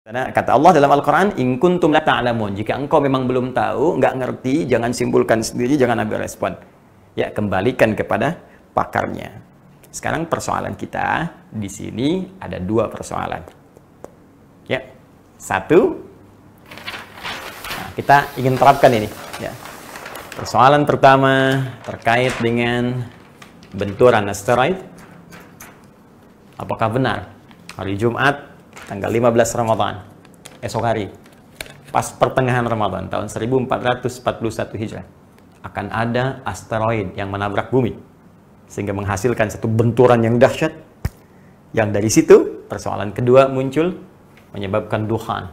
Karena kata Allah dalam Al-Quran, in kuntum la ta'lamun. Jika engkau memang belum tahu, nggak ngerti, jangan simpulkan sendiri, jangan ambil respon. Ya, kembalikan kepada pakarnya. Sekarang persoalan kita di sini ada dua persoalan. Ya, satu, nah, kita ingin terapkan ini. Ya. Persoalan pertama terkait dengan benturan asteroid. Apakah benar hari Jumat tanggal 15 Ramadan, esok hari, pas pertengahan Ramadan tahun 1441 Hijrah, akan ada asteroid yang menabrak bumi sehingga menghasilkan satu benturan yang dahsyat, yang dari situ persoalan kedua muncul, menyebabkan duhan,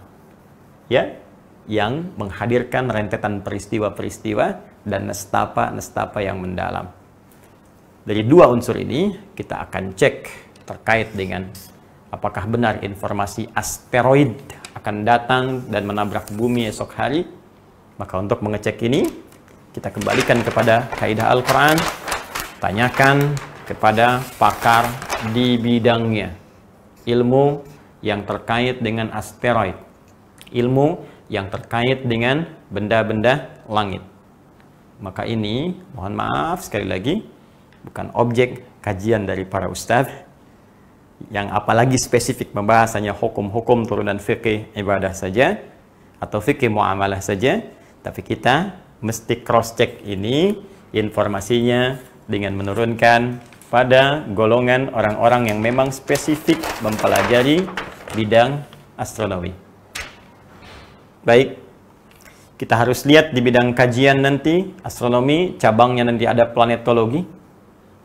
ya, yang menghadirkan rentetan peristiwa-peristiwa dan nestapa-nestapa yang mendalam. Dari dua unsur ini kita akan cek terkait dengan apakah benar informasi asteroid akan datang dan menabrak bumi esok hari. Maka untuk mengecek ini, kita kembalikan kepada kaidah Al-Quran, tanyakan kepada pakar di bidangnya, ilmu yang terkait dengan asteroid, ilmu yang terkait dengan benda-benda langit. Maka ini, mohon maaf sekali lagi, bukan objek kajian dari para ustadz, yang apalagi spesifik pembahasannya hukum-hukum turunan fikih ibadah saja atau fikih muamalah saja, tapi kita mesti cross check ini informasinya dengan menurunkan pada golongan orang-orang yang memang spesifik mempelajari bidang astronomi. Baik, kita harus lihat di bidang kajian nanti astronomi, cabangnya nanti ada planetologi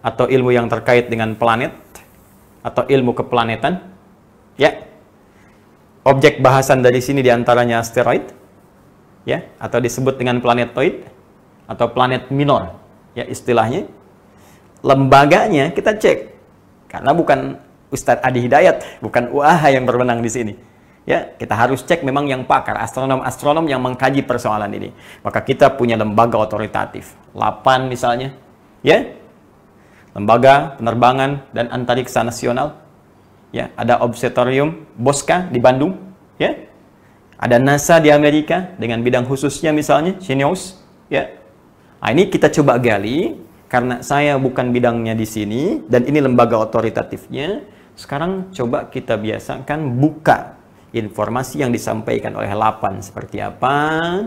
atau ilmu yang terkait dengan planet atau ilmu keplanetan, ya. Objek bahasan dari sini diantaranya asteroid, ya, atau disebut dengan planetoid atau planet minor, ya istilahnya. Lembaganya kita cek, karena bukan Ustadz Adi Hidayat, bukan UAH yang berwenang di sini. Ya, kita harus cek memang yang pakar, astronom-astronom yang mengkaji persoalan ini. Maka kita punya lembaga otoritatif, LAPAN misalnya, ya. Lembaga Penerbangan dan Antariksa Nasional, ya, ada Observatorium Bosca di Bandung, ya, ada NASA di Amerika dengan bidang khususnya misalnya Shineus, ya. Nah, ini kita coba gali karena saya bukan bidangnya di sini dan ini lembaga otoritatifnya. Sekarang coba kita biasakan buka informasi yang disampaikan oleh LAPAN seperti apa,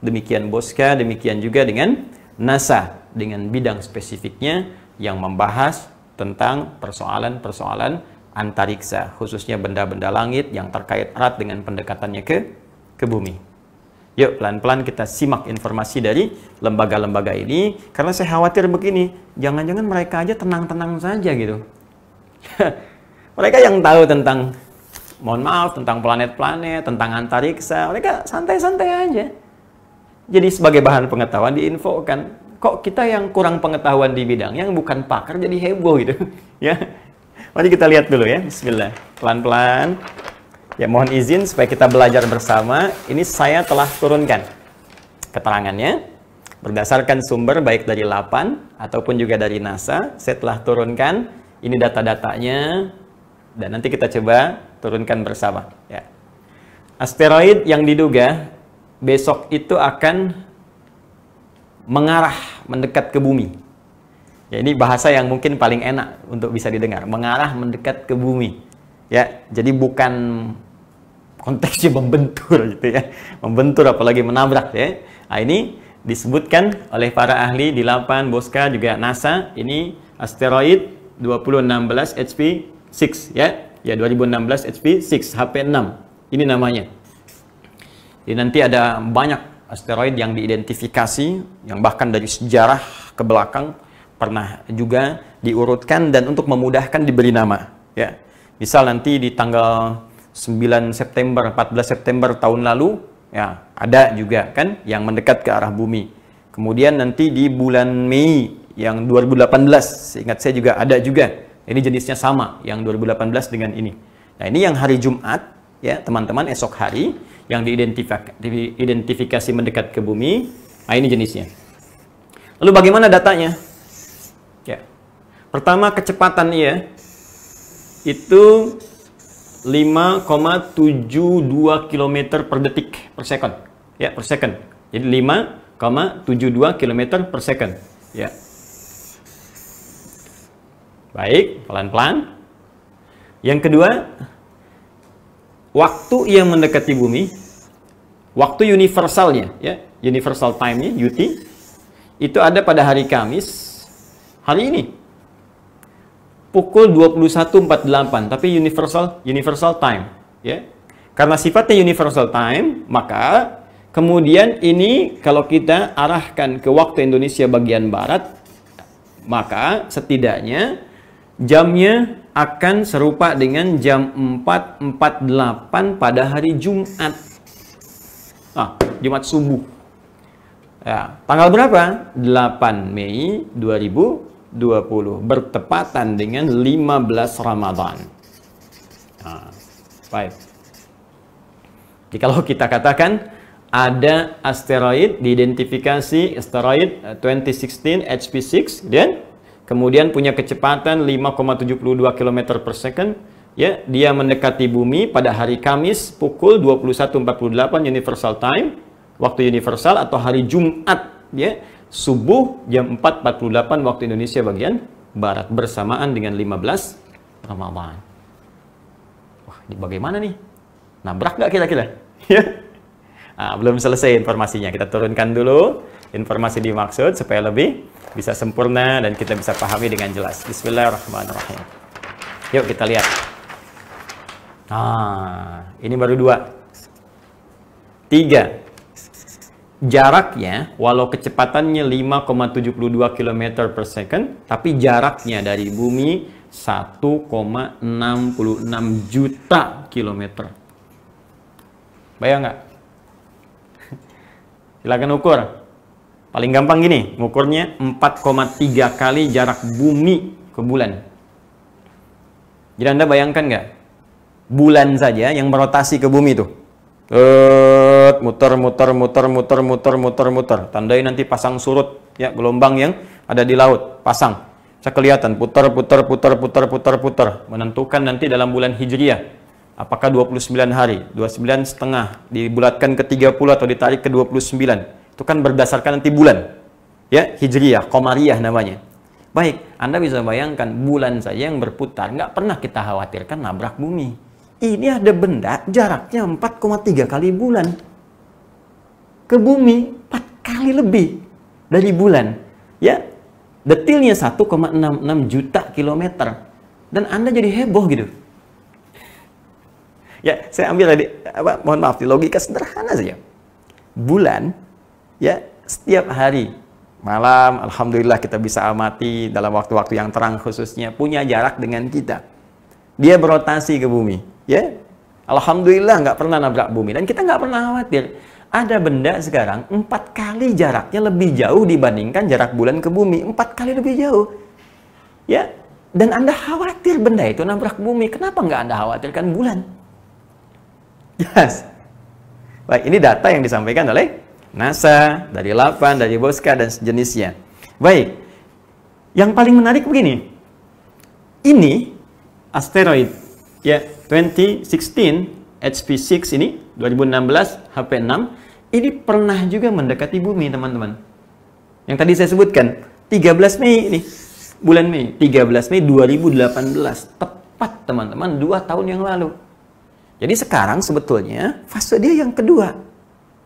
demikian Bosca, demikian juga dengan NASA dengan bidang spesifiknya yang membahas tentang persoalan-persoalan antariksa, khususnya benda-benda langit yang terkait erat dengan pendekatannya ke bumi. Yuk, pelan-pelan kita simak informasi dari lembaga-lembaga ini, karena saya khawatir begini, jangan-jangan mereka aja tenang-tenang saja gitu. Mereka yang tahu tentang, mohon maaf, tentang planet-planet, tentang antariksa, mereka santai-santai aja. Jadi sebagai bahan pengetahuan diinfokan. Kok kita yang kurang pengetahuan di bidang, yang bukan pakar jadi heboh gitu, ya. Mari kita lihat dulu ya, bismillah. Pelan-pelan. Ya, mohon izin supaya kita belajar bersama. Ini saya telah turunkan keterangannya berdasarkan sumber baik dari LAPAN ataupun juga dari NASA. Saya telah turunkan ini data-datanya dan nanti kita coba turunkan bersama, ya. Asteroid yang diduga besok itu akan mengarah mendekat ke bumi. Ya, ini bahasa yang mungkin paling enak untuk bisa didengar. Mengarah mendekat ke bumi. Ya, jadi bukan konteksnya membentur gitu ya. Membentur apalagi menabrak ya. Nah, ini disebutkan oleh para ahli di LAPAN, Bosca juga NASA. Ini asteroid 2016 HP6 ya. Ya, 2016 HP6 HP6. Ini namanya. Jadi nanti ada banyak asteroid yang diidentifikasi, yang bahkan dari sejarah ke belakang pernah juga diurutkan dan untuk memudahkan diberi nama. Ya, misal nanti di tanggal 9 September, 14 September tahun lalu, ya ada juga kan yang mendekat ke arah bumi. Kemudian nanti di bulan Mei yang 2018, seingat saya juga ada juga. Ini jenisnya sama, yang 2018 dengan ini. Nah, ini yang hari Jumat, ya teman-teman, esok hari yang diidentifikasi mendekat ke bumi. Nah, ini jenisnya. Lalu bagaimana datanya? Ya. Pertama, kecepatan ia itu 5,72 km per detik per second. Ya, per second. Jadi 5,72 km per second. Ya. Baik, pelan-pelan. Yang kedua, waktu yang mendekati bumi, waktu universalnya, ya, universal time-nya, UT, itu ada pada hari Kamis, hari ini, pukul 21.48, tapi universal time, ya. Karena sifatnya universal time, maka kemudian ini kalau kita arahkan ke waktu Indonesia bagian barat, maka setidaknya jamnya akan serupa dengan jam 4.48 pada hari Jumat. Jumat subuh. Ya, tanggal berapa? 8 Mei 2020. Bertepatan dengan 15 Ramadan. Baik. Jadi kalau kita katakan ada asteroid, diidentifikasi asteroid 2016 HP6, dan kemudian punya kecepatan 5,72 km per second, ya, dia mendekati bumi pada hari Kamis pukul 21.48 universal time, waktu universal, atau hari Jumat, ya, subuh jam 4.48 waktu Indonesia bagian barat, bersamaan dengan 15 Ramadan. Wah, ini bagaimana nih? Nabrak nggak kira-kira? Belum selesai informasinya, kita turunkan dulu informasi dimaksud supaya lebih bisa sempurna dan kita bisa pahami dengan jelas. Bismillahirrahmanirrahim. Yuk kita lihat. Ini baru 2. 3. Jaraknya, walau kecepatannya 5,72 km per second, tapi jaraknya dari bumi 1,66 juta kilometer. Bayang nggak? Silakan ukur. Paling gampang gini, ngukurnya 4,3 kali jarak bumi ke bulan. Jadi Anda bayangkan nggak? Bulan saja yang berotasi ke bumi tuh. Muter. Tandai nanti pasang surut, ya, gelombang yang ada di laut. Pasang. Bisa kelihatan putar. Menentukan nanti dalam bulan Hijriah. Apakah 29 hari, 29,5, dibulatkan ke 30 atau ditarik ke 29. Itu kan berdasarkan nanti bulan, ya, Hijriyah, Qamariyah namanya. Baik, Anda bisa bayangkan bulan saja yang berputar, nggak pernah kita khawatirkan nabrak bumi. Ini ada benda jaraknya 4,3 kali bulan ke bumi, 4 kali lebih dari bulan, ya. Detilnya 1,66 juta kilometer, dan Anda jadi heboh gitu. Ya, saya ambil tadi, mohon maaf, di logika sederhana saja. Bulan, ya, setiap hari malam, alhamdulillah kita bisa amati dalam waktu-waktu yang terang khususnya, punya jarak dengan kita. Dia berotasi ke bumi, ya. Alhamdulillah nggak pernah nabrak bumi, dan kita nggak pernah khawatir. Ada benda sekarang 4 kali jaraknya lebih jauh dibandingkan jarak bulan ke bumi, 4 kali lebih jauh, ya. Dan Anda khawatir benda itu nabrak bumi, kenapa nggak Anda khawatirkan bulan? Yes. Baik, ini data yang disampaikan oleh NASA, dari LAPAN, dari Boska, dan sejenisnya. Baik, yang paling menarik begini. Ini asteroid, ya, 2016 HP6 ini, 2016 HP6, ini pernah juga mendekati bumi, teman-teman. Yang tadi saya sebutkan, 13 Mei ini, bulan Mei, 13 Mei 2018, tepat teman-teman 2 tahun yang lalu. Jadi sekarang sebetulnya fase dia yang kedua.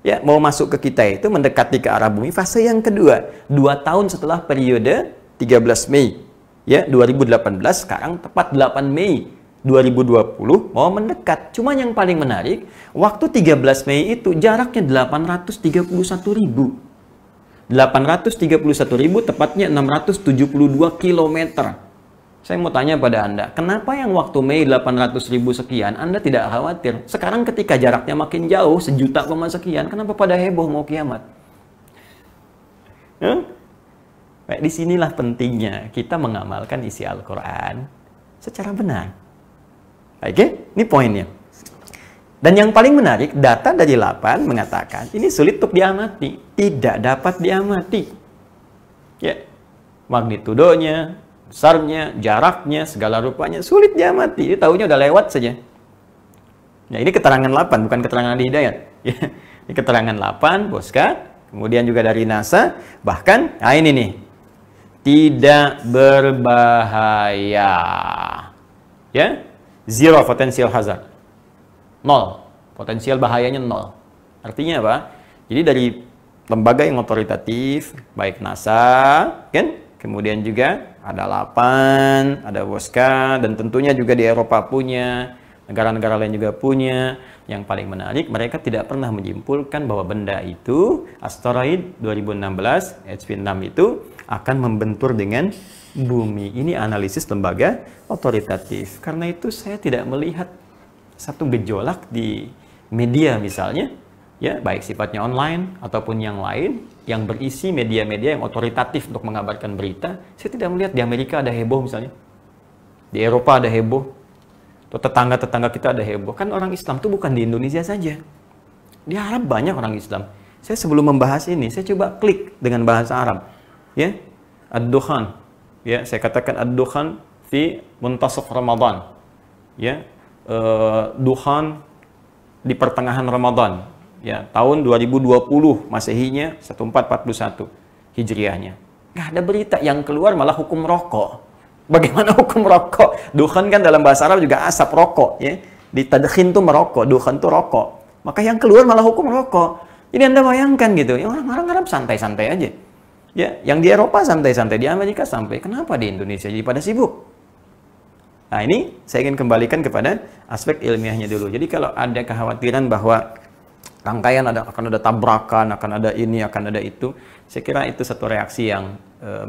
Ya, mau masuk ke kita itu mendekati ke arah bumi, fase yang kedua. 2 tahun setelah periode 13 Mei. Ya, 2018, sekarang tepat 8 Mei 2020 mau mendekat. Cuma yang paling menarik, waktu 13 Mei itu jaraknya 831.000. 831.000 tepatnya 672 km. Saya mau tanya pada Anda, kenapa yang waktu Mei 800.000 sekian Anda tidak khawatir? Sekarang ketika jaraknya makin jauh, 1 juta sekian, kenapa pada heboh mau kiamat? Baik, disinilah pentingnya kita mengamalkan isi Al-Quran secara benar. Oke, ini poinnya. Dan yang paling menarik, data dari LAPAN mengatakan ini sulit untuk diamati, tidak dapat diamati. Ya, magnitudonya, besarnya, jaraknya, segala rupanya sulit diamati. Dia tahunya udah lewat saja. Ya, ini keterangan 8, bukan keterangan ahli hidayat. Ya, ini keterangan 8, Boska. Kemudian juga dari NASA. Bahkan, nah ini nih. Tidak berbahaya. Ya, zero potential hazard. 0. Potensial bahayanya 0. Artinya apa? Jadi dari lembaga yang otoritatif, baik NASA, kan? Kemudian juga ada LAPAN, ada WOSCA, dan tentunya juga di Eropa punya, negara-negara lain juga punya. Yang paling menarik, mereka tidak pernah menyimpulkan bahwa benda itu, asteroid 2016, HV6 itu, akan membentur dengan bumi. Ini analisis lembaga otoritatif. Karena itu saya tidak melihat satu gejolak di media misalnya, ya baik sifatnya online ataupun yang lain, yang berisi media-media yang otoritatif untuk mengabarkan berita. Saya tidak melihat di Amerika ada heboh misalnya, di Eropa ada heboh, atau tetangga-tetangga kita ada heboh. Kan orang Islam itu bukan di Indonesia saja, di Arab banyak orang Islam. Saya sebelum membahas ini, saya coba klik dengan bahasa Arab, ya, ad-dukhan, ya, saya katakan ad-dukhan fi muntasaf Ramadan, ya, dukhan di pertengahan Ramadan, ya, tahun 2020 Masehinya 1441 Hijriahnya. Nggak ada berita, yang keluar malah hukum rokok. Bagaimana hukum rokok? Dukhan kan dalam bahasa Arab juga asap rokok, ya. Di tadkhin tuh merokok, dukhan tuh rokok. Maka yang keluar malah hukum rokok. Ini Anda bayangkan gitu, ya, orang Arab santai-santai aja. Ya, yang di Eropa santai-santai, di Amerika sampai. Kenapa di Indonesia jadi pada sibuk? Nah, ini saya ingin kembalikan kepada aspek ilmiahnya dulu. Jadi kalau ada kekhawatiran bahwa rangkaian akan ada tabrakan, akan ada ini, akan ada itu, saya kira itu satu reaksi yang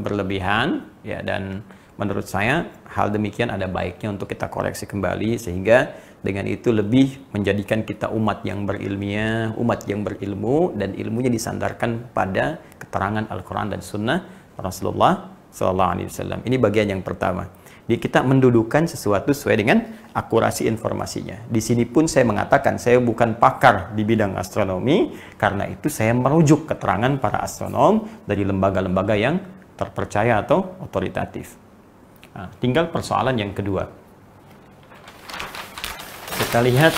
berlebihan, ya, dan menurut saya hal demikian ada baiknya untuk kita koreksi kembali, sehingga dengan itu lebih menjadikan kita umat yang berilmiah, umat yang berilmu, dan ilmunya disandarkan pada keterangan Al-Quran dan Sunnah Rasulullah SAW. Ini bagian yang pertama. Jadi kita mendudukan sesuatu sesuai dengan akurasi informasinya. Di sini pun saya mengatakan saya bukan pakar di bidang astronomi, karena itu saya merujuk keterangan para astronom dari lembaga-lembaga yang terpercaya atau otoritatif. Nah, tinggal persoalan yang kedua. Kita lihat,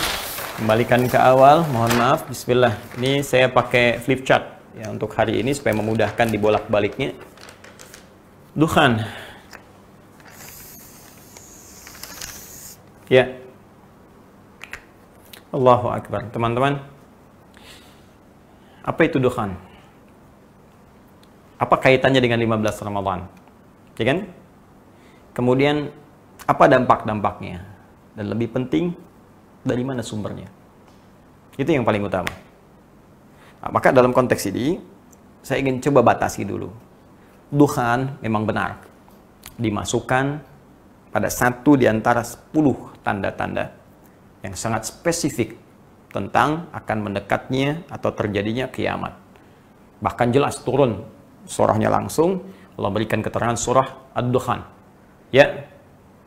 kembalikan ke awal, mohon maaf, bismillah. Ini saya pakai flip chart ya untuk hari ini supaya memudahkan dibolak-baliknya. Dukhan. Ya. Allahu Akbar. Teman-teman, apa itu dukhan? Apa kaitannya dengan 15 Ramadan? Ya kan? Kemudian, apa dampak-dampaknya? Dan lebih penting, dari mana sumbernya? Itu yang paling utama. Nah, maka dalam konteks ini, saya ingin coba batasi dulu. Dukhan memang benar dimasukkan pada satu di antara 10 tanda-tanda yang sangat spesifik tentang akan mendekatnya atau terjadinya kiamat. Bahkan jelas turun surahnya langsung, Allah berikan keterangan surah Ad-Dukhan. Ya,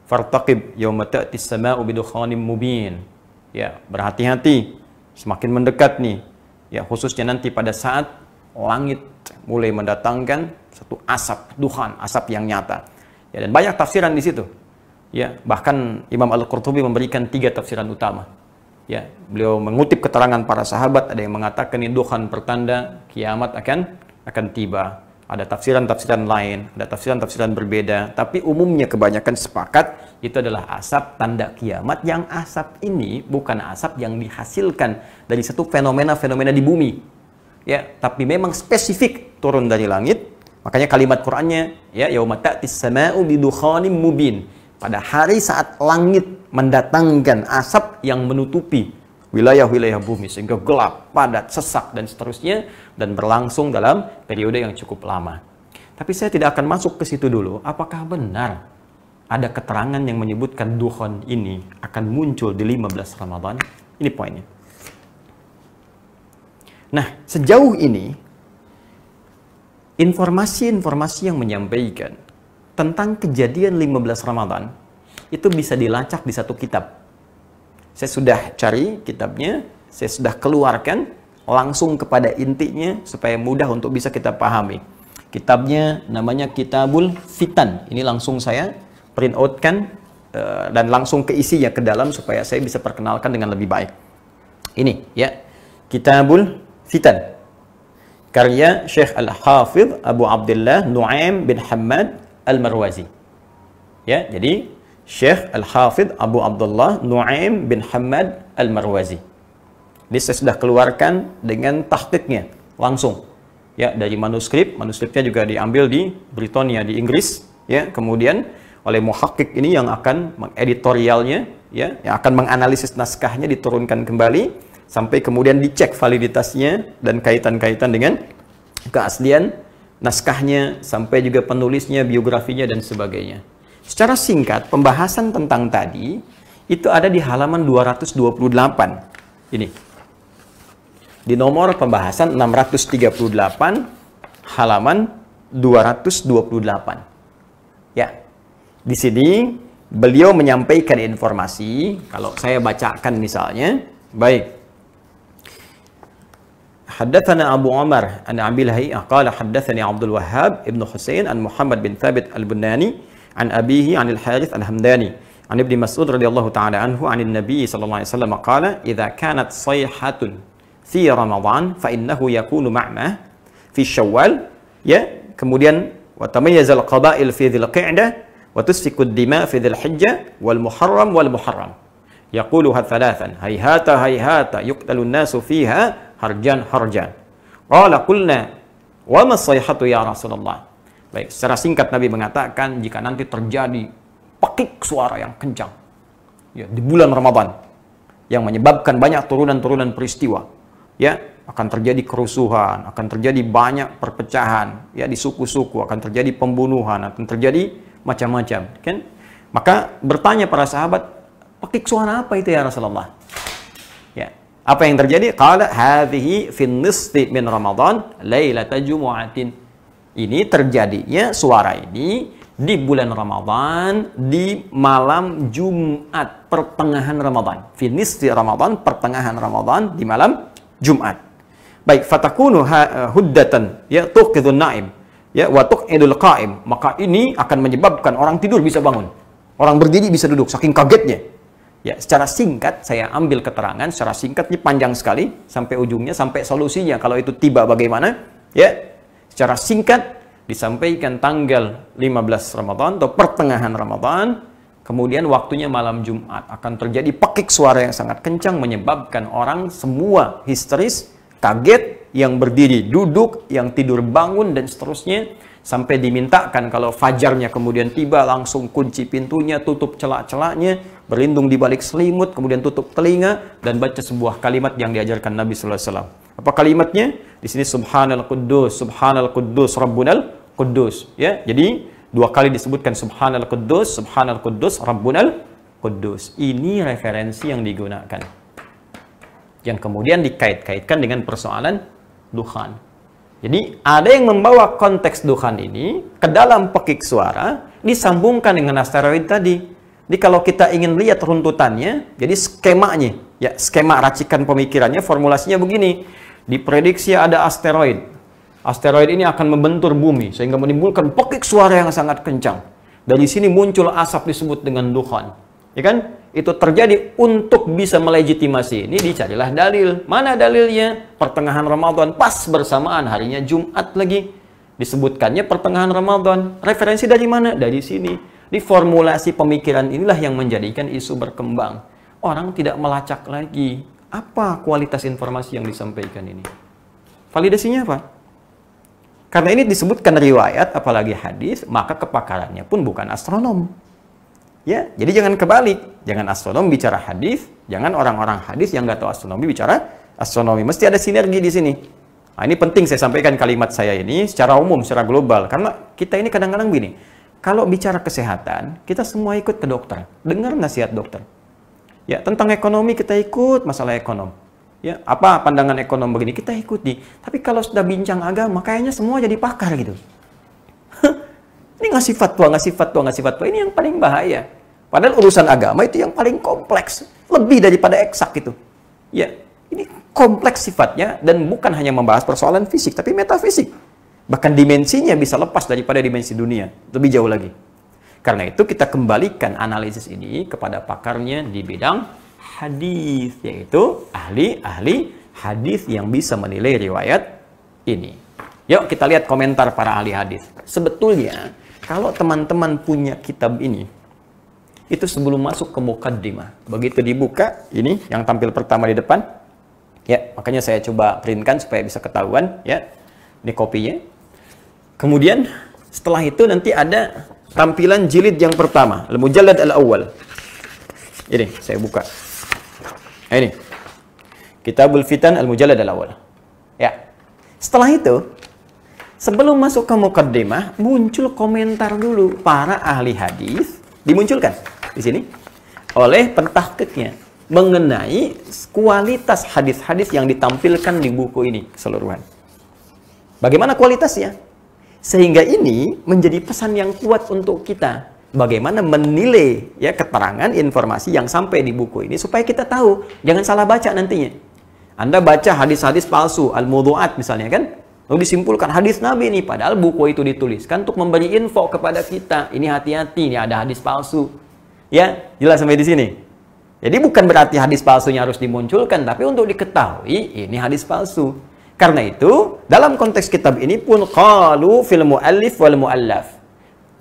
fartaqib yawma ta'tis sama'u bidukhanim mubin. Ya, berhati-hati, semakin mendekat nih. Ya, khususnya nanti pada saat langit mulai mendatangkan satu asap, dukhan, asap yang nyata. Ya, dan banyak tafsiran di situ. Ya, bahkan Imam Al-Qurtubi memberikan 3 tafsiran utama. Ya, beliau mengutip keterangan para sahabat, ada yang mengatakan ini dukhan pertanda kiamat akan tiba. Ada tafsiran-tafsiran lain, ada tafsiran-tafsiran berbeda, tapi umumnya kebanyakan sepakat itu adalah asap tanda kiamat, yang asap ini bukan asap yang dihasilkan dari satu fenomena-fenomena di bumi. Ya, tapi memang spesifik turun dari langit. Makanya kalimat Qur'annya, ya, yauma ta'tis sama'u bidukhanim mubin. Pada hari saat langit mendatangkan asap yang menutupi wilayah-wilayah bumi sehingga gelap, padat, sesak, dan seterusnya, dan berlangsung dalam periode yang cukup lama. Tapi saya tidak akan masuk ke situ dulu. Apakah benar ada keterangan yang menyebutkan dukhan ini akan muncul di 15 Ramadan? Ini poinnya. Nah, sejauh ini informasi-informasi yang menyampaikan tentang kejadian 15 Ramadan itu bisa dilacak di satu kitab. Saya sudah cari kitabnya, saya sudah keluarkan langsung kepada intinya supaya mudah untuk bisa kita pahami. Kitabnya namanya Kitabul Fitan. Ini langsung saya print out kan dan langsung ke isinya ke dalam supaya saya bisa perkenalkan dengan lebih baik. Ini ya, Kitabul Fitan karya Syekh Al-Hafidh Abu Abdullah Nu'aim bin Hammad Al-Marwazi. Ya, jadi Syekh Al-Hafidh Abu Abdullah Nu'aim bin Hammad Al-Marwazi. Ini saya sudah keluarkan dengan tahqiqnya langsung. Ya, dari manuskripnya juga diambil di Britania di Inggris, ya, kemudian oleh muhaqqiq ini yang akan mengeditorialnya, ya, yang akan menganalisis naskahnya, diturunkan kembali sampai kemudian dicek validitasnya dan kaitan-kaitan dengan keaslian naskahnya sampai juga penulisnya, biografinya dan sebagainya. Secara singkat pembahasan tentang tadi itu ada di halaman 228. Ini di nomor pembahasan 638 halaman 228. Ya. Di sini beliau menyampaikan informasi, kalau saya bacakan misalnya, baik. Haddatsana Abu Umar an Abil Hayy qala haddatsani Abdul Wahhab ibn Husain an Muhammad bin Thabit al-Bunani an abihi an al-Harith al-Hamdani an Ibnu Mas'ud radhiyallahu ta'ala anhu an Nabi sallallahu alaihi wasallam qala idza kanat sayhatun fi Ramadan fa innahu yakunu ma'mah fi Syawal, ya, kemudian wa tamayyazal qaba'il fi Dzil Qa'dah wa tusfiku ad-dima' fi Dzil Hijjah wal Muharram yaquluha thalathan hayhata hayhata yuqtalu an-nasu fiha harjan qala qulna wa ma sayhatu ya Rasulullah. Baik, secara singkat Nabi mengatakan jika nanti terjadi pekik suara yang kencang, ya, di bulan Ramadan yang menyebabkan banyak turunan-turunan peristiwa, ya, akan terjadi kerusuhan, akan terjadi banyak perpecahan, ya, di suku-suku, akan terjadi pembunuhan, akan terjadi macam-macam, kan? Maka bertanya para sahabat, pekik suara apa itu ya Rasulullah? Ya, apa yang terjadi? Qala hadhihi fin nisfi min Ramadan lailata jumu'atin. Ini terjadinya suara ini di bulan Ramadan, di malam Jumat, pertengahan Ramadan. Fin nisfi Ramadan, pertengahan Ramadan, di malam Jumat. Baik, fatakunu huddatan, ya, tuqidun naim, ya, wa tuqidul qa'im. Maka ini akan menyebabkan orang tidur bisa bangun, orang berdiri bisa duduk saking kagetnya. Ya, secara singkat saya ambil keterangan secara singkat, ini panjang sekali sampai ujungnya, sampai solusinya kalau itu tiba bagaimana, ya. Secara singkat disampaikan tanggal 15 Ramadan atau pertengahan Ramadan. Kemudian waktunya malam Jumat akan terjadi pekik suara yang sangat kencang menyebabkan orang semua histeris, kaget, yang berdiri duduk, yang tidur bangun dan seterusnya, sampai dimintakan kalau fajarnya kemudian tiba langsung kunci pintunya, tutup celak-celaknya, berlindung di balik selimut, kemudian tutup telinga dan baca sebuah kalimat yang diajarkan Nabi sallallahu alaihi wasallam. Apa kalimatnya? Di sini Subhanal Quddus Rabbunal Quddus, ya. Jadi dua kali disebutkan Subhanal Quddus Rabbunal Quddus. Ini referensi yang digunakan, yang kemudian dikait-kaitkan dengan persoalan dukhan. Jadi ada yang membawa konteks dukhan ini ke dalam pekik suara, disambungkan dengan asteroid tadi. Jadi kalau kita ingin lihat runtutannya, jadi skemanya, ya, skema racikan pemikirannya, formulasinya begini. Diprediksi ada asteroid. Asteroid ini akan membentur bumi sehingga menimbulkan pekik suara yang sangat kencang. Dari sini muncul asap disebut dengan dukhan. Ya kan? Itu terjadi untuk bisa melegitimasi ini, dicarilah dalil. Mana dalilnya? Pertengahan Ramadan, pas bersamaan harinya Jumat lagi. Disebutkannya pertengahan Ramadan. Referensi dari mana? Dari sini. Di formulasi pemikiran inilah yang menjadikan isu berkembang. Orang tidak melacak lagi apa kualitas informasi yang disampaikan ini. Validasinya apa? Karena ini disebutkan riwayat, apalagi hadis, maka kepakarannya pun bukan astronom. Ya, jadi jangan kebalik. Jangan astronom bicara hadis, jangan orang-orang hadis yang nggak tahu astronomi bicara astronomi. Mesti ada sinergi di sini. Nah, ini penting saya sampaikan kalimat saya ini secara umum, secara global. Karena kita ini kadang-kadang gini, kalau bicara kesehatan, kita semua ikut ke dokter. Dengar nasihat dokter. Ya, tentang ekonomi kita ikut masalah ekonom. Ya, apa pandangan ekonom begini, kita ikuti. Tapi kalau sudah bincang agama, kayaknya semua jadi pakar gitu. Ini ngasih fatwa. Ini yang paling bahaya. Padahal urusan agama itu yang paling kompleks. Lebih daripada eksak itu. Ya, ini kompleks sifatnya dan bukan hanya membahas persoalan fisik, tapi metafisik. Bahkan dimensinya bisa lepas daripada dimensi dunia. Lebih jauh lagi. Karena itu kita kembalikan analisis ini kepada pakarnya di bidang hadis, yaitu ahli-ahli hadis yang bisa menilai riwayat ini. Yuk kita lihat komentar para ahli hadis. Sebetulnya kalau teman-teman punya kitab ini, itu sebelum masuk ke mukaddimah, begitu dibuka, ini yang tampil pertama di depan, ya makanya saya coba printkan supaya bisa ketahuan, ya ini kopinya. Kemudian setelah itu nanti ada tampilan jilid yang pertama, Al-Mujallad Al-Awwal. Ini saya buka. Nah, ini Kitabul Fitan Al-Mujallad Al-Awwal. Ya. Setelah itu, sebelum masuk ke mukaddimah, muncul komentar dulu para ahli hadis, dimunculkan di sini oleh pentahqiqnya mengenai kualitas hadis-hadis yang ditampilkan di buku ini keseluruhan. Bagaimana kualitasnya? Sehingga ini menjadi pesan yang kuat untuk kita. Bagaimana menilai ya keterangan informasi yang sampai di buku ini supaya kita tahu, jangan salah baca nantinya. Anda baca hadis-hadis palsu, al-mudhu'at misalnya kan, lalu disimpulkan hadis Nabi ini, padahal buku itu dituliskan untuk memberi info kepada kita, ini hati-hati, ini ada hadis palsu. Ya, jelas sampai di sini. Jadi bukan berarti hadis palsunya harus dimunculkan, tapi untuk diketahui ini hadis palsu. Karena itu, dalam konteks kitab ini pun qalu fil muallif wal muallaf.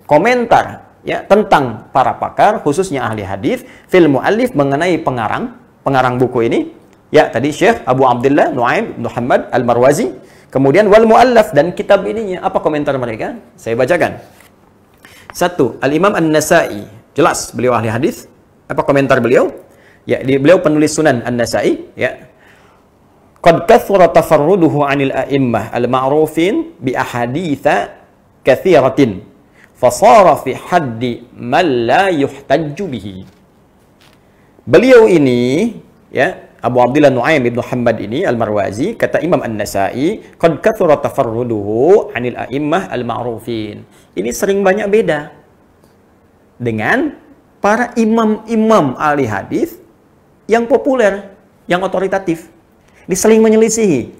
Komentar ya tentang para pakar khususnya ahli hadis fil muallif mengenai pengarang buku ini. Ya, tadi Syekh Abu Abdullah Nu'aim bin Muhammad Al-Marwazi. Kemudian wal muallaf dan kitab ininya, apa komentar mereka? Saya bacakan. 1. Al-Imam An-Nasa'i. Jelas beliau ahli hadis. Apa komentar beliau? Ya, beliau penulis Sunan An-Nasa'i, ya. Qad kathura tafarruduhu 'anil a'immah al-ma'rufin bi ahaditsa katsiratin fasara fi haddi man la yuhtajju bihi. Beliau ini, ya, Abu Abdullah Nu'aim bin Muhammad ini Al-Marwazi, kata Imam An-Nasa'i, qad kathura tafarruduhu 'anil a'immah al-ma'rufin. Ini sering banyak beda dengan para imam-imam ahli hadis yang populer, yang otoritatif. Ini seling menyelisihi,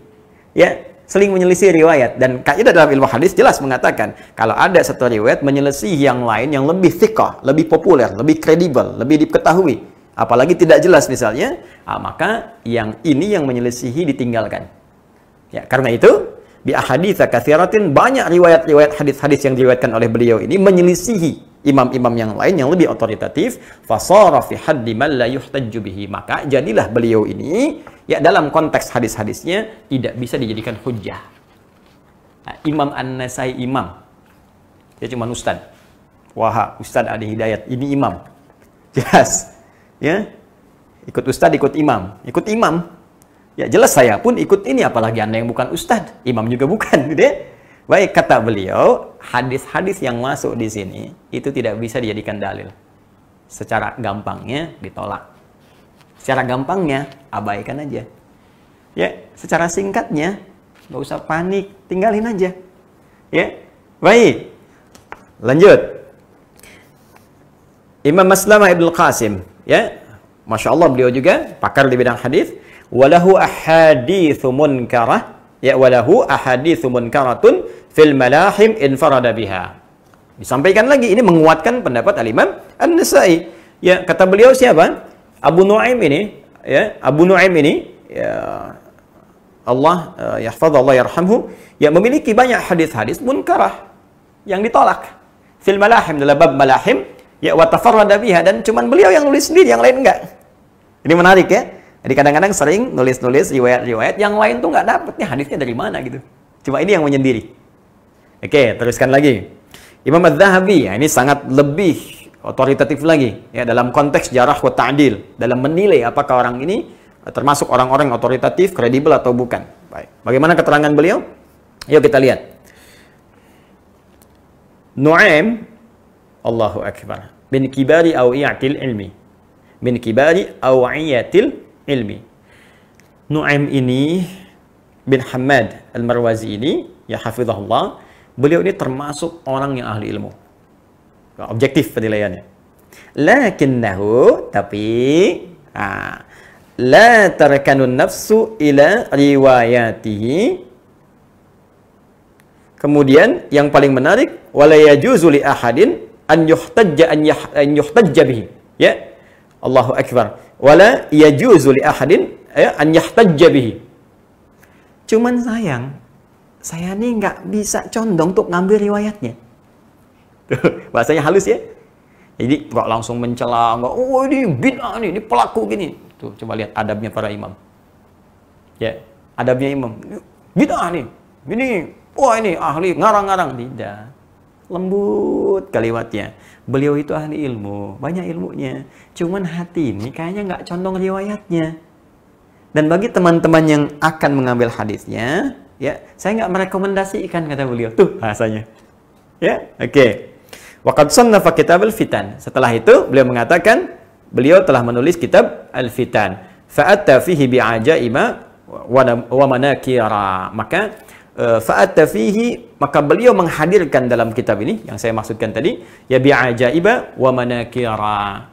ya, seling menyelisih riwayat. Dan kaidah dalam ilmu hadis jelas mengatakan kalau ada satu riwayat menyelisihi yang lain yang lebih thiqah, lebih populer, lebih kredibel, lebih diketahui, apalagi tidak jelas misalnya, maka yang ini yang menyelisihi ditinggalkan. Ya, karena itu bi ahaditsa katsiratin, banyak riwayat-riwayat hadis-hadis yang diriwayatkan oleh beliau ini menyelisihi imam-imam yang lain yang lebih otoritatif, fasara fi haddi man la yuhtajju bihi, maka jadilah beliau ini ya dalam konteks hadis-hadisnya tidak bisa dijadikan hujjah. Nah, Imam An-Nasai imam, dia cuma ustad. Wah, Ustad Adi Hidayat ini imam, jelas, ya, ikut ustad, ikut imam, ya jelas saya pun ikut ini, apalagi Anda yang bukan ustad, imam juga bukan, gitu ya. Baik, kata beliau, hadis-hadis yang masuk di sini itu tidak bisa dijadikan dalil. Secara gampangnya ditolak. Secara gampangnya abaikan aja. Ya, secara singkatnya nggak usah panik, tinggalin aja. Ya, baik. Lanjut. Imam Maslamah Ibnu Qasim, ya, masya Allah beliau juga pakar di bidang hadis. Walahu ahaditsu munkarah. Ya, walahu ahaditsu munkaratun fil malahim infarada biha. Disampaikan lagi, ini menguatkan pendapat Al-Imam An-Nasa'i. Ya, kata beliau siapa? Abu Nu'aim ini, ya, Abu Nu'aim ini, ya, Allah yahfadz, Allah yarhamhu, ya, memiliki banyak hadis-hadis munkarah yang ditolak. Fil malahim, dalam bab malahim, ya, wa tafarrada biha, dan cuman beliau yang nulis sendiri, yang lain enggak. Ini menarik, ya. Jadi kadang-kadang sering nulis-nulis riwayat-riwayat yang lain tuh nggak dapetnya hadisnya dari mana gitu. Cuma ini yang menyendiri. Oke, teruskan lagi. Imam Az-Zahabi, ya, ini sangat lebih otoritatif lagi ya dalam konteks jarah wa ta'dil, dalam menilai apakah orang ini termasuk orang-orang otoritatif, kredibel atau bukan. Baik. Bagaimana keterangan beliau? Yuk kita lihat. Nu'aim, Allahu Akbar, bin kibari awiyatil ilmi. Min kibari awiyatil ilmi. Nu'aim ini bin Hamad Al-Marwazi ini, ya hafizahullah, beliau ini termasuk orang yang ahli ilmu. Objektif penilaiannya. Lakinnahu, tapi la tarkanun nafsu ila riwayatihi. Kemudian yang paling menarik, wala yajuzu li ahadin an yuhtajja bihi. Ya. Allahu akbar. Wala yajuzu li ahadin an yahtajja bihi. Cuman sayang, saya nih nggak bisa condong untuk ngambil riwayatnya. Bahasanya halus ya. Jadi nggak langsung mencela, nggak, oh ini bid'ah nih, ini pelaku gini. Tuh, coba lihat adabnya para imam. Ya, adabnya imam. Bid'ah nih, ini, wah ini ahli ngarang-ngarang. Tidak. Lembut kalimatnya. Beliau itu ahli ilmu, banyak ilmunya. Cuman hati ini kayaknya nggak condong riwayatnya. Dan bagi teman-teman yang akan mengambil hadisnya, ya, saya nggak merekomendasikan, kata beliau. Tuh bahasanya. Ya, oke. Waqad sannafa kitab al-fitan. Setelah itu beliau mengatakan beliau telah menulis kitab al-fitan. Fa'atta fihi bi'ajaiba wa manakira. Maka fa'atta fihi, maka beliau menghadirkan dalam kitab ini yang saya maksudkan tadi, ya bi'ajaiba wa manakira,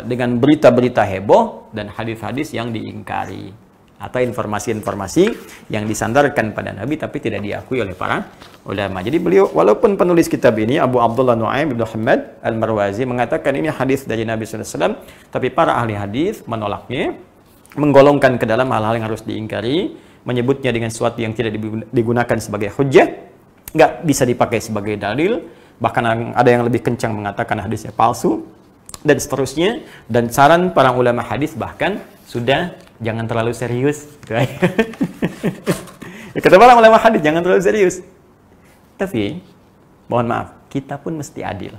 dengan berita-berita heboh dan hadis-hadis yang diingkari atau informasi-informasi yang disandarkan pada Nabi tapi tidak diakui oleh para ulama. Jadi beliau, walaupun penulis kitab ini Abu Abdullah Nu'aim bin Muhammad Al-Marwazi mengatakan ini hadis dari Nabi SAW, tapi para ahli hadis menolaknya, menggolongkan ke dalam hal-hal yang harus diingkari, menyebutnya dengan sesuatu yang tidak digunakan sebagai hujjah, nggak bisa dipakai sebagai dalil, bahkan ada yang lebih kencang mengatakan hadisnya palsu, dan seterusnya. Dan saran para ulama hadis bahkan sudah jangan terlalu serius. Kata para ulama hadis jangan terlalu serius. Tapi mohon maaf, kita pun mesti adil.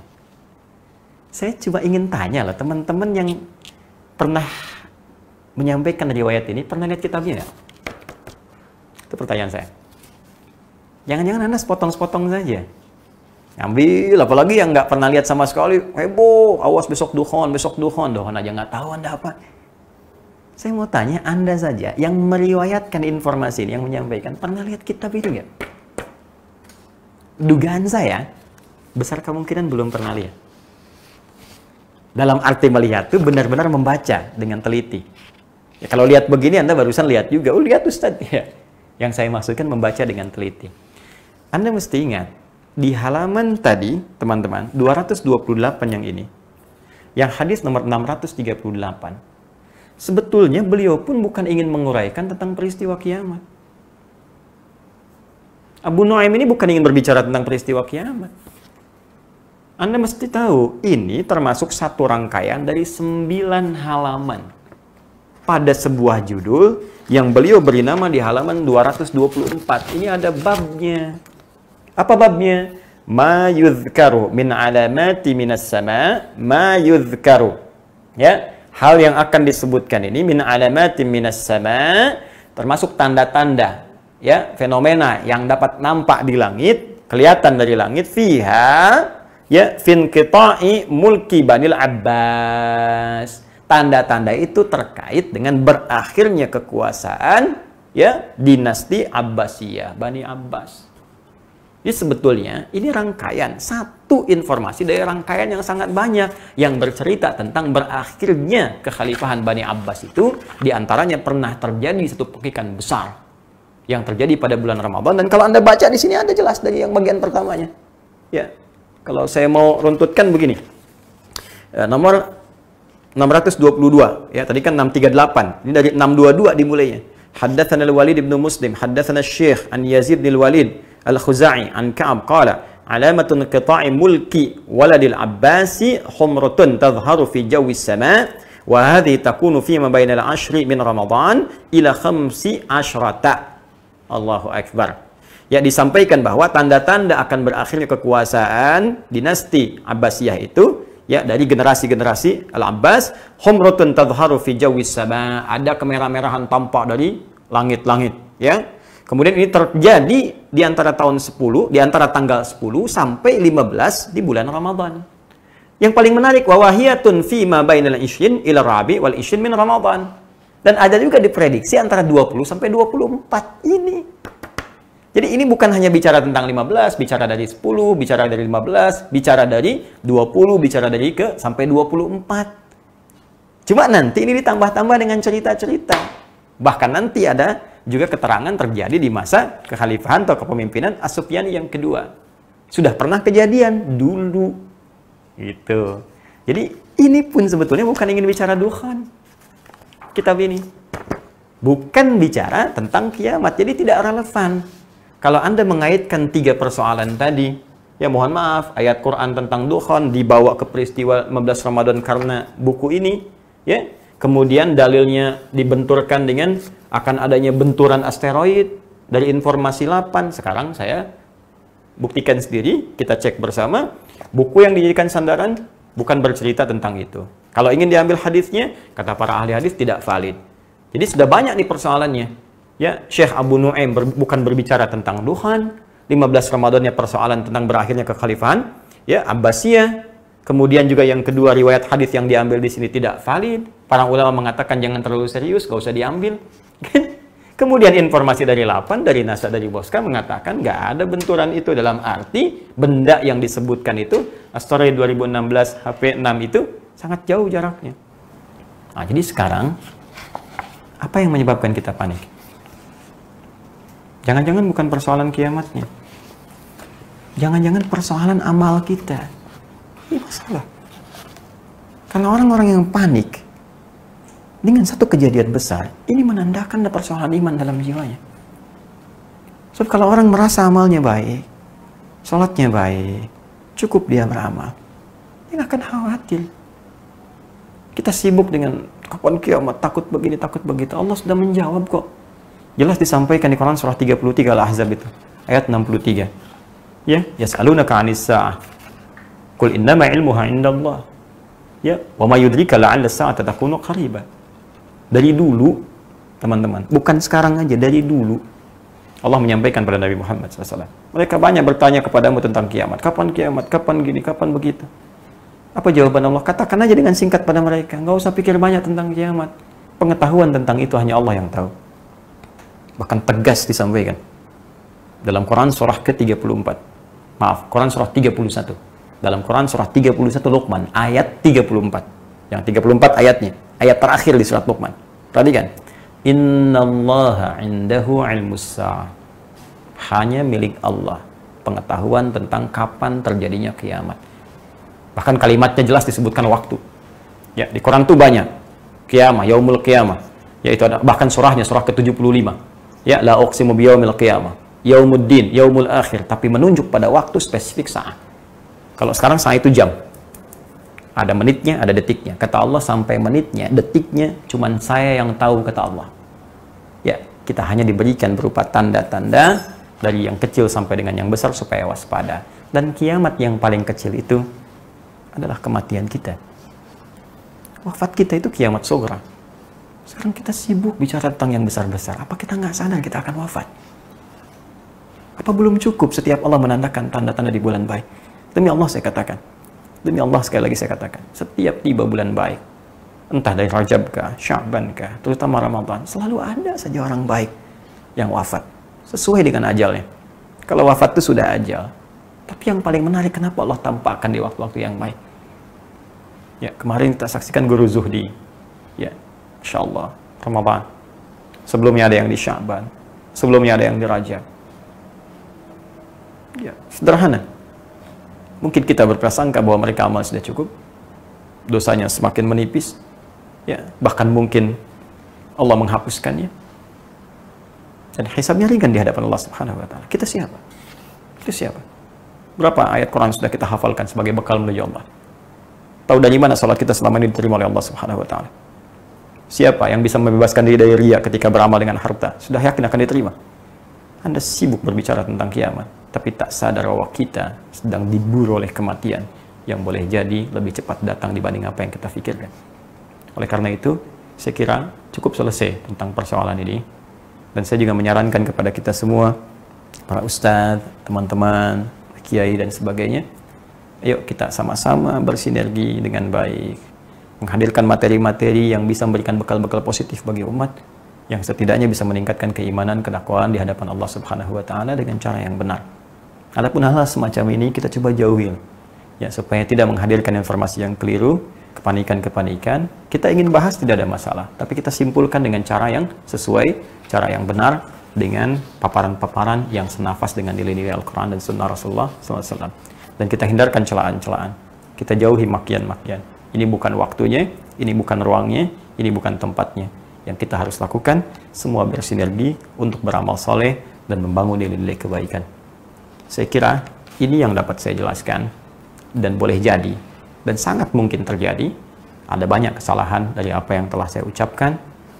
Saya coba ingin tanya lah teman-teman yang pernah menyampaikan riwayat ini, pernah lihat kitabnya nggak? Itu pertanyaan saya. Jangan-jangan Anda sepotong-sepotong saja. Ambil, apalagi yang nggak pernah lihat sama sekali, heboh, awas besok dukhon aja nggak tahu Anda apa. Saya mau tanya, Anda saja yang meriwayatkan informasi ini, yang menyampaikan, pernah lihat kitab itu nggak? Dugaan saya, besar kemungkinan belum pernah lihat. Dalam arti melihat itu benar-benar membaca dengan teliti. Ya, kalau lihat begini, Anda barusan lihat juga, oh lihat Ustadz. Ya. Yang saya maksudkan membaca dengan teliti. Anda mesti ingat, di halaman tadi, teman-teman, 228 yang ini, yang hadis nomor 638, sebetulnya beliau pun bukan ingin menguraikan tentang peristiwa kiamat. Abu Nu'aim ini bukan ingin berbicara tentang peristiwa kiamat. Anda mesti tahu, ini termasuk satu rangkaian dari 9 halaman pada sebuah judul yang beliau beri nama di halaman 224. Ini ada babnya. Apa babnya? Ma yudhkaru min alamati minas sama, ma yudhkaru. Ya, hal yang akan disebutkan ini min alamati minas sama, termasuk tanda-tanda, ya, fenomena yang dapat nampak di langit, kelihatan dari langit, fiha, ya, fin qita'i mulki Banil Abbas. Tanda-tanda itu terkait dengan berakhirnya kekuasaan, ya, dinasti Abbasiyah, Bani Abbas. Jadi sebetulnya ini rangkaian, satu informasi dari rangkaian yang sangat banyak yang bercerita tentang berakhirnya kekhalifahan Bani Abbas itu, diantaranya pernah terjadi satu pekikan besar yang terjadi pada bulan Ramadan. Dan kalau Anda baca di sini ada jelas dari yang bagian pertamanya. Ya, kalau saya mau runtutkan begini, nomor 622, ya, tadi kan 638, ini dari 622 dimulainya. Haddatsana al-Walid bin Muslim, haddatsana Syekh an Yazid bin Walid al-Khuzai an Ka'ab qala alamatun qita'i mulki waladil Abbasi humratun tadhharu fi jawi as-sama' wa hadhihi takunu fi ma bainal 'ashri min Ramadan ila 15. Allahu akbar. Ya, disampaikan bahwa tanda-tanda akan berakhirnya kekuasaan dinasti Abbasiyah itu, ya, dari generasi-generasi Al-Abbas, humratun tadhharu fi jawi as-sama', ada kemerah-merahan tampak dari langit-langit, ya. Kemudian ini terjadi di antara tahun 10, di antara tanggal 10 sampai 15 di bulan Ramadan. Yang paling menarik, wawahiyatun fi ma bainal isyin ila rabi wal isyin min Ramadan. Dan ada juga diprediksi antara 20 sampai 24 ini. Jadi ini bukan hanya bicara tentang 15, bicara dari 10, bicara dari 15, bicara dari 20, bicara dari sampai 24. Cuma nanti ini ditambah-tambah dengan cerita-cerita. Bahkan nanti ada juga keterangan terjadi di masa kekhalifahan atau kepemimpinan As-Sufyani yang kedua. Sudah pernah kejadian dulu. Gitu. Jadi ini pun sebetulnya bukan ingin bicara dukhan. Kitab ini bukan bicara tentang kiamat, jadi tidak relevan. Kalau Anda mengaitkan 3 persoalan tadi, ya mohon maaf, ayat Quran tentang dukhan dibawa ke peristiwa 15 Ramadan karena buku ini, ya. Kemudian dalilnya dibenturkan dengan akan adanya benturan asteroid dari informasi 8. Sekarang saya buktikan sendiri, kita cek bersama, buku yang dijadikan sandaran bukan bercerita tentang itu. Kalau ingin diambil hadisnya, kata para ahli hadis tidak valid. Jadi sudah banyak nih persoalannya. Ya, Syekh Abu Nu'aim bukan berbicara tentang dukhan, 15 Ramadannya persoalan tentang berakhirnya kekhalifahan, ya, Abbasiyah. Kemudian juga yang kedua, riwayat hadis yang diambil di sini tidak valid. Para ulama mengatakan jangan terlalu serius, gak usah diambil. Kemudian informasi dari Lapan, dari NASA, dari Boska mengatakan nggak ada benturan itu, dalam arti benda yang disebutkan itu, asteroid 2016 HP6 itu sangat jauh jaraknya. Nah, jadi sekarang, apa yang menyebabkan kita panik? Jangan-jangan bukan persoalan kiamatnya. Jangan-jangan persoalan amal kita. Ini masalah. Karena orang-orang yang panik, dengan satu kejadian besar, ini menandakan ada persoalan iman dalam jiwanya. So, kalau orang merasa amalnya baik, sholatnya baik, cukup dia beramal, dia nggak akan khawatir. Kita sibuk dengan kapan kiamat, takut begini, takut begitu. Allah sudah menjawab kok. Jelas disampaikan di Quran surah 33 Al-Ahzab itu, ayat 63. Ya, yas'alunaka 'anis sa'ah. Qul innama 'ilmuha 'indallah. Ya, wa ma yudrika la'alla as-sa'ata takunu qariba. Dari dulu, teman-teman, bukan sekarang aja, dari dulu Allah menyampaikan pada Nabi Muhammad SAW. Mereka banyak bertanya kepadamu tentang kiamat. Kapan, kapan gini, kapan begitu. Apa jawaban Allah? Katakan aja dengan singkat pada mereka. Nggak usah pikir banyak tentang kiamat. Pengetahuan tentang itu hanya Allah yang tahu. Bahkan tegas disampaikan. Dalam Quran surah ke-34. Maaf, Quran surah 31. Dalam Quran surah 31 Luqman, ayat 34. Yang 34 ayatnya. Ayat terakhir di surat Luqman. Perhatikan. Innallaha indahu ilmus sa'ah. Hanya milik Allah pengetahuan tentang kapan terjadinya kiamat. Bahkan kalimatnya jelas disebutkan waktu. Ya, di Quran itu banyak. Kiamah, yaumul kiamah. Yaitu ada bahkan surahnya, surah ke-75. Ya, la uqsimu biyaumil qiyamah. Yaumuddin, yaumul akhir, tapi menunjuk pada waktu spesifik saat. Kalau sekarang saat itu jam. Ada menitnya, ada detiknya. Kata Allah sampai menitnya, detiknya, cuman saya yang tahu, kata Allah. Ya, kita hanya diberikan berupa tanda-tanda dari yang kecil sampai dengan yang besar supaya waspada. Dan kiamat yang paling kecil itu adalah kematian kita. Wafat kita itu kiamat sughra. Sekarang kita sibuk bicara tentang yang besar-besar. Apa kita nggak sadar kita akan wafat? Apa belum cukup setiap Allah menandakan tanda-tanda di bulan baik? Demi Allah saya katakan. Demi Allah sekali lagi saya katakan, setiap tiba bulan baik, entah dari Rajab kah, Sya'ban kah, terutama Ramadan, selalu ada saja orang baik yang wafat sesuai dengan ajalnya. Kalau wafat itu sudah ajal, tapi yang paling menarik kenapa Allah tampakkan di waktu-waktu yang baik. Ya, kemarin kita saksikan Guru Zuhdi, ya, Insya Allah Ramadan. Sebelumnya ada yang di Sya'ban, sebelumnya ada yang di Rajab. Ya, sederhana. Mungkin kita berprasangka bahwa mereka amal sudah cukup, dosanya semakin menipis, ya, bahkan mungkin Allah menghapuskannya, dan hisabnya ringan di hadapan Allah Subhanahu Wa Taala. Kita siapa? Kita siapa? Berapa ayat Quran sudah kita hafalkan sebagai bekal menuju Allah? Tahu dari mana salat kita selama ini diterima oleh Allah Subhanahu Wa Taala? Siapa yang bisa membebaskan diri dari riya ketika beramal dengan harta? Sudah yakin akan diterima? Anda sibuk berbicara tentang kiamat, tapi tak sadar bahwa kita sedang diburu oleh kematian yang boleh jadi lebih cepat datang dibanding apa yang kita pikirkan. Oleh karena itu, saya kira cukup selesai tentang persoalan ini. Dan saya juga menyarankan kepada kita semua, para ustadz, teman-teman, kiai dan sebagainya, ayo kita sama-sama bersinergi dengan baik, menghadirkan materi-materi yang bisa memberikan bekal-bekal positif bagi umat, yang setidaknya bisa meningkatkan keimanan, kedakwaan di hadapan Allah Subhanahu Wa Taala dengan cara yang benar. Adapun hal-hal semacam ini kita coba jauhin, ya, supaya tidak menghadirkan informasi yang keliru, kepanikan-kepanikan. Kita ingin bahas tidak ada masalah, tapi kita simpulkan dengan cara yang sesuai, cara yang benar, dengan paparan-paparan yang senafas dengan nilai-nilai Al-Quran dan Sunnah Rasulullah SAW. Dan kita hindarkan celaan-celaan. Kita jauhi makian-makian. Ini bukan waktunya, ini bukan ruangnya, ini bukan tempatnya. Yang kita harus lakukan, semua bersinergi untuk beramal soleh dan membangun nilai-nilai kebaikan. Saya kira ini yang dapat saya jelaskan, dan boleh jadi, dan sangat mungkin terjadi, ada banyak kesalahan dari apa yang telah saya ucapkan,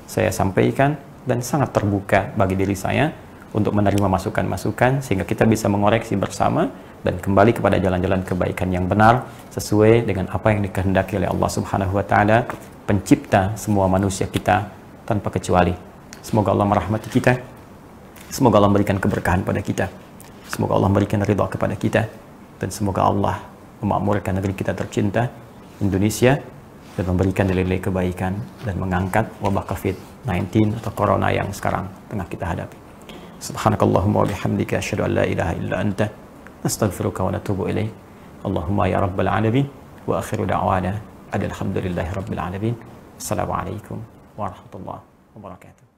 saya sampaikan, dan sangat terbuka bagi diri saya untuk menerima masukan-masukan, sehingga kita bisa mengoreksi bersama, dan kembali kepada jalan-jalan kebaikan yang benar, sesuai dengan apa yang dikehendaki oleh Allah Subhanahu wa Ta'ala, pencipta semua manusia kita tanpa kecuali. Semoga Allah merahmati kita, semoga Allah memberikan keberkahan pada kita, semoga Allah memberikan ridha kepada kita, dan semoga Allah memakmurkan negeri kita tercinta, Indonesia, dan memberikan nilai-nilai kebaikan dan mengangkat wabah COVID-19 atau corona yang sekarang tengah kita hadapi. Subhanakallahumma wa bihamdika asyhadu an la ilaha illa anta nastaghfiruka wa natubu ilaik. Allahumma ya rabbal alamin wa akhiru da'wana alhamdulillahi rabbil alamin. Assalamualaikum warahmatullahi wabarakatuh.